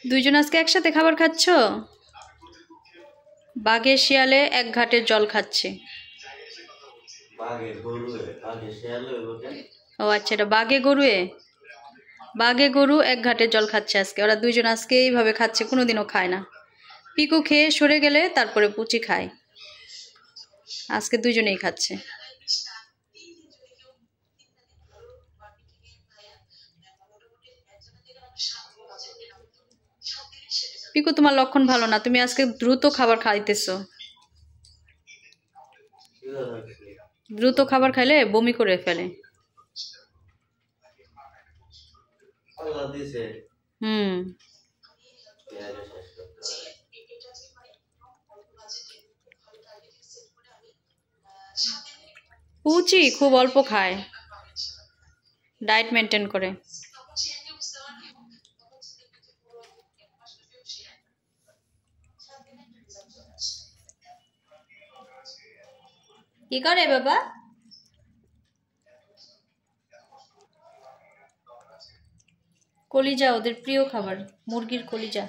দুইজন আজকে একসাথে খাবার খাচ্ছ? বাঘে শিয়ালে এক ঘাটের জল খাচ্ছে। ও আচ্ছা, এটা বাঘে গরু এক ঘাটের জল খাচ্ছে আজকে। ওরা দুইজন আজকে এইভাবে খাচ্ছে, কোনোদিনও খায় না। পিকু খেয়ে সরে গেলে তারপরে পুচি খায়। আজকে দুইজনেই খাচ্ছে। পিকু, তোমার লক্ষণ ভালো না, তুমি আজকে দ্রুত খাবার খাইতেছো। দ্রুত খাবার খাইলে বমি করে ফেলে। হুম। পুচি খুব অল্প খায়, ডায়েট মেনটেন করে। কি করে বাবা? কলিজা ওদের প্রিয় খাবার, মুরগির কলিজা।